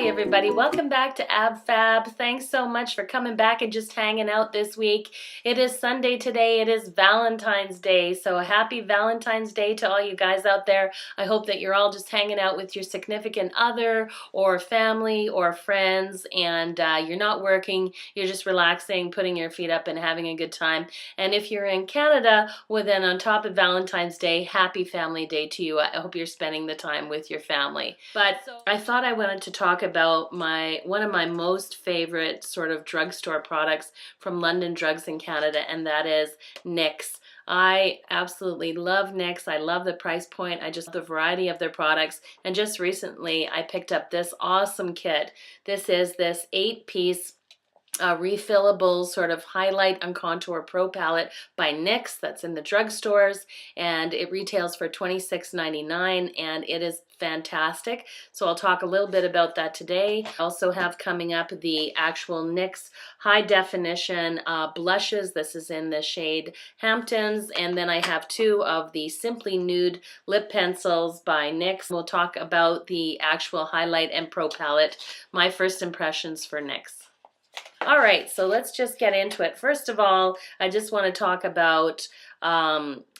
everybody, welcome back to AbFab. Thanks so much for coming back and just hanging out this week. It is Sunday today, it is Valentine's Day, so happy Valentine's Day to all you guys out there. I hope that you're all just hanging out with your significant other or family or friends, and you're not working, you're just relaxing, putting your feet up and having a good time. And if you're in Canada, well then on top of Valentine's Day, happy Family Day to you. I hope you're spending the time with your family. But I thought I wanted to talk about one of my most favorite sort of drugstore products from London Drugs in Canada, and that is NYX. I absolutely love NYX. I love the price point. I just love the variety of their products. And just recently I picked up this awesome kit. This is this 8-piece refillable sort of highlight and contour pro palette by NYX that's in the drugstores, and it retails for $26.99, and it is fantastic. So I'll talk a little bit about that today. I also have coming up the actual NYX high definition blushes. This is in the shade Hamptons, and then I have two of the Simply Nude lip pencils by NYX. We'll talk about the actual highlight and pro palette, my first impressions for NYX. All right, so let's just get into it. First of all, I just want to talk about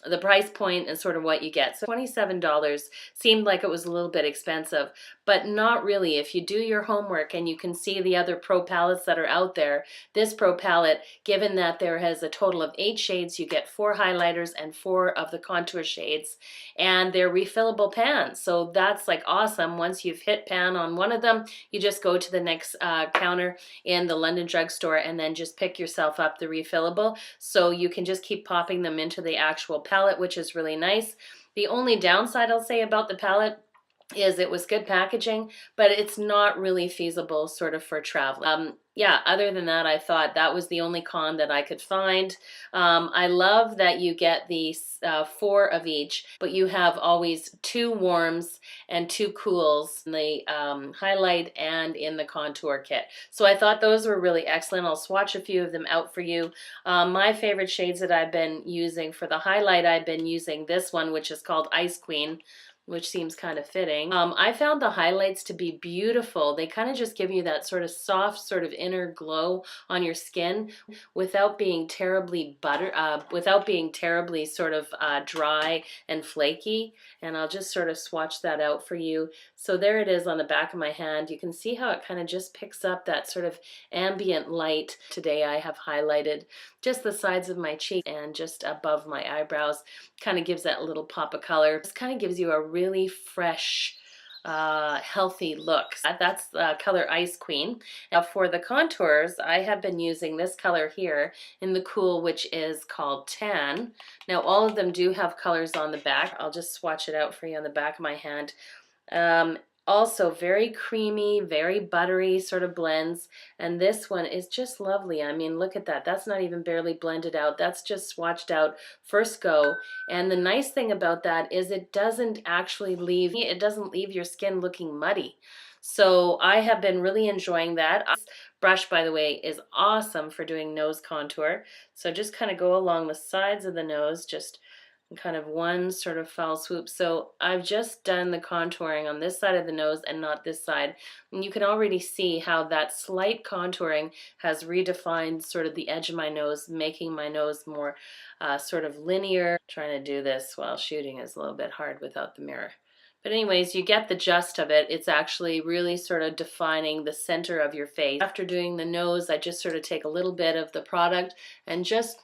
the price point and sort of what you get. So $27 seemed like it was a little bit expensive, but not really. If you do your homework and you can see the other pro palettes that are out there, this pro palette, given that there has a total of 8 shades, you get 4 highlighters and 4 of the contour shades, and they're refillable pans. So that's like awesome. Once you've hit pan on one of them, you just go to the next counter in the London drugstore and then just pick yourself up the refillable. So you can just keep popping them into the actual palette, which is really nice. The only downside I'll say about the palette is it was good packaging, but it's not really feasible sort of for travel. Yeah, other than that, I thought that was the only con that I could find. I love that you get these 4 of each, but you have always 2 warms and 2 cools in the highlight and in the contour kit. So I thought those were really excellent. I'll swatch a few of them out for you. My favorite shades that I've been using for the highlight, I've been using this one, which is called Ice Queen, which seems kind of fitting. I found the highlights to be beautiful. They kind of just give you that sort of soft, sort of inner glow on your skin without being terribly sort of dry and flaky. And I'll just sort of swatch that out for you. So there it is on the back of my hand. You can see how it kind of just picks up that sort of ambient light. Today I have highlighted just the sides of my cheek and just above my eyebrows. Kind of gives that little pop of color. This kind of gives you a really fresh, healthy look. That's the color Ice Queen. Now for the contours, I have been using this color here in the Cool, which is called Tan. Now all of them do have colors on the back. I'll just swatch it out for you on the back of my hand. Also very creamy, very buttery sort of blends, and this one is just lovely. I mean, look at that. That's not even barely blended out. That's just swatched out first go. And the nice thing about that is it doesn't leave your skin looking muddy. So I have been really enjoying that. This brush, by the way, is awesome for doing nose contour. So just kind of go along the sides of the nose, just kind of one sort of foul swoop. So I've just done the contouring on this side of the nose and not this side. And you can already see how that slight contouring has redefined sort of the edge of my nose, making my nose more sort of linear. Trying to do this while shooting is a little bit hard without the mirror. But anyways, you get the gist of it. It's actually really sort of defining the center of your face. After doing the nose, I just sort of take a little bit of the product and just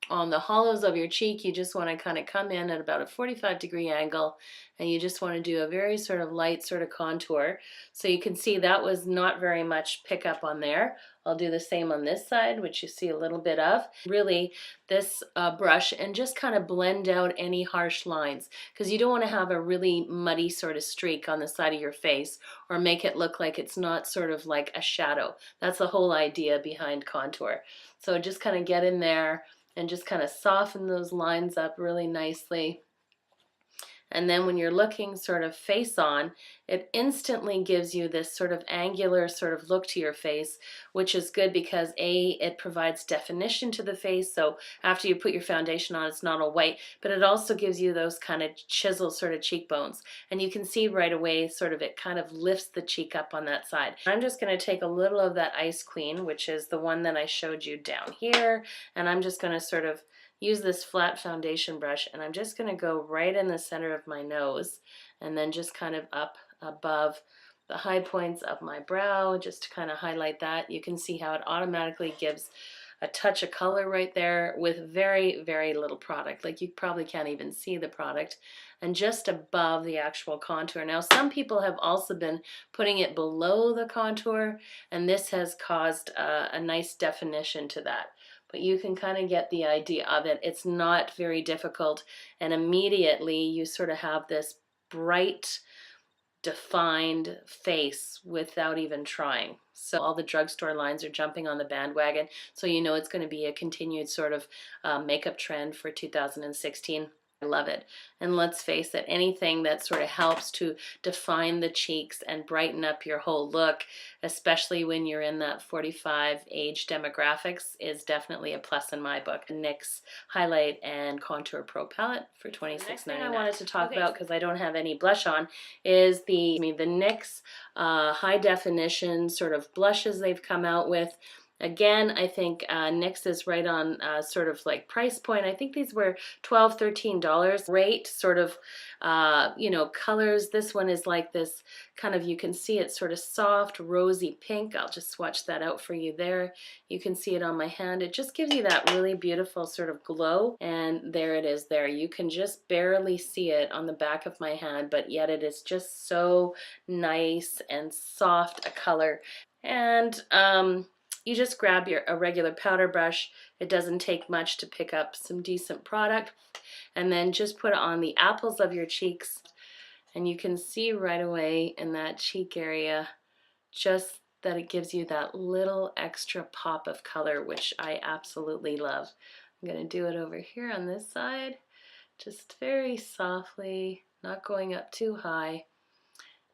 on the hollows of your cheek, you just want to kind of come in at about a 45-degree angle, and you just want to do a very sort of light sort of contour. So you can see that was not very much pickup on there. I'll do the same on this side, which you see a little bit of. Really, this brush, and just kind of blend out any harsh lines, because you don't want to have a really muddy sort of streak on the side of your face or make it look like it's not sort of like a shadow. That's the whole idea behind contour. So just kind of get in there and just kind of soften those lines up really nicely. And then when you're looking sort of face on, it instantly gives you this sort of angular sort of look to your face, which is good because it provides definition to the face. So after you put your foundation on, it's not all white, but it also gives you those kind of chisel sort of cheekbones. And you can see right away sort of it kind of lifts the cheek up on that side. I'm just going to take a little of that Ice Queen, which is the one that I showed you down here, and I'm just going to sort of use this flat foundation brush, and I'm just going to go right in the center of my nose and then just kind of up above the high points of my brow, just to kind of highlight that. You can see how it automatically gives a touch of color right there with very, very little product. Like you probably can't even see the product. And just above the actual contour. Now, some people have also been putting it below the contour, and this has caused a nice definition to that. But you can kind of get the idea of it. It's not very difficult, and immediately you sort of have this bright, defined face without even trying. So all the drugstore lines are jumping on the bandwagon, so you know it's going to be a continued sort of makeup trend for 2016. I love it. And let's face it, anything that sort of helps to define the cheeks and brighten up your whole look, especially when you're in that 45 age demographics, is definitely a plus in my book. NYX Highlight and Contour Pro Palette for $26.99. Next thing I wanted to talk about, because I don't have any blush on, is the NYX high definition sort of blushes they've come out with. Again, I think NYX is right on sort of like price point. I think these were $12, $13. Great sort of, you know, colors. This one is like this kind of, you can see it's sort of soft, rosy pink. I'll just swatch that out for you there. You can see it on my hand. It just gives you that really beautiful sort of glow. And there it is there. You can just barely see it on the back of my hand, but yet it is just so nice and soft a color. And, you just grab a regular powder brush. It doesn't take much to pick up some decent product. And then just put it on the apples of your cheeks. And you can see right away in that cheek area just that it gives you that little extra pop of color, which I absolutely love. I'm going to do it over here on this side. Just very softly, not going up too high.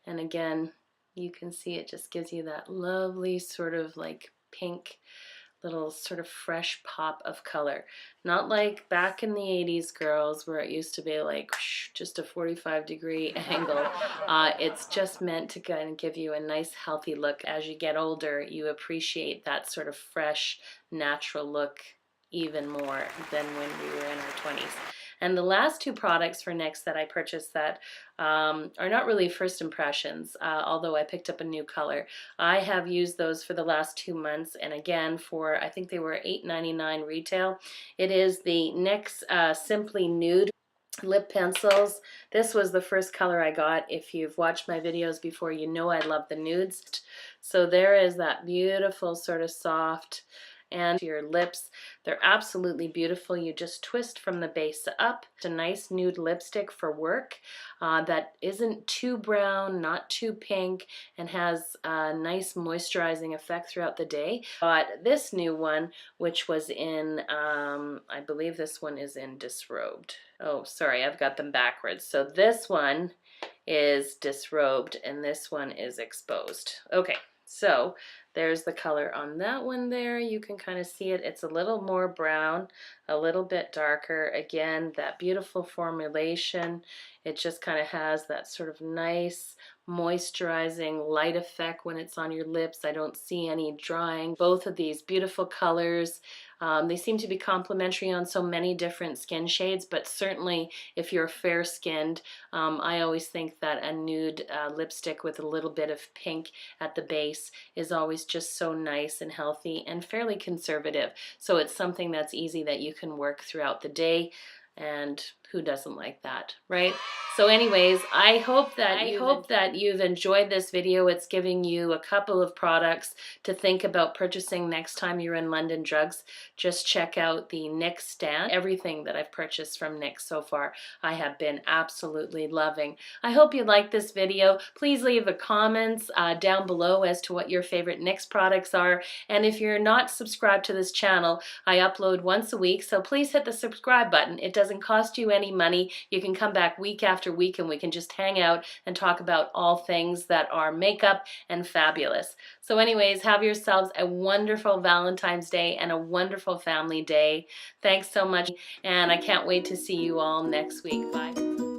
And again, you can see it just gives you that lovely sort of like pink little sort of fresh pop of color. Not like back in the 80s, girls, where it used to be like just a 45-degree angle. It's just meant to kind of give you a nice healthy look. As you get older, you appreciate that sort of fresh, natural look even more than when we were in our 20s. And the last two products for NYX that I purchased that are not really first impressions, although I picked up a new color. I have used those for the last 2 months, and again for, I think they were $8.99 retail. It is the NYX Simply Nude lip pencils. This was the first color I got. If you've watched my videos before, you know I love the nudes. So there is that beautiful sort of soft, and your lips, they're absolutely beautiful. You just twist from the base up. It's a nice nude lipstick for work that isn't too brown, not too pink, and has a nice moisturizing effect throughout the day. But this new one, which was in, I believe this one is in Disrobed. Oh, sorry, I've got them backwards. So this one is Disrobed and this one is Exposed. Okay. So there's the color on that one there. You can kind of see it. It's a little more brown, a little bit darker. Again, that beautiful formulation. It just kind of has that sort of nice moisturizing light effect when it's on your lips. I don't see any drying. Both of these beautiful colors. They seem to be complementary on so many different skin shades, but certainly if you're fair-skinned, I always think that a nude lipstick with a little bit of pink at the base is always just so nice and healthy and fairly conservative. So it's something that's easy that you can work throughout the day. And who doesn't like that, right? So anyways, I hope that you've enjoyed this video. It's giving you a couple of products to think about purchasing next time you're in London Drugs. Just check out the NYX stand. Everything that I've purchased from NYX so far, I have been absolutely loving. I hope you liked this video. Please leave a comments down below as to what your favorite NYX products are. And if you're not subscribed to this channel, I upload once a week, so please hit the subscribe button. It doesn't cost you anything. any money. You can come back week after week and we can just hang out and talk about all things that are makeup and fabulous. So anyways, have yourselves a wonderful Valentine's Day and a wonderful family day. Thanks so much, and I can't wait to see you all next week. Bye.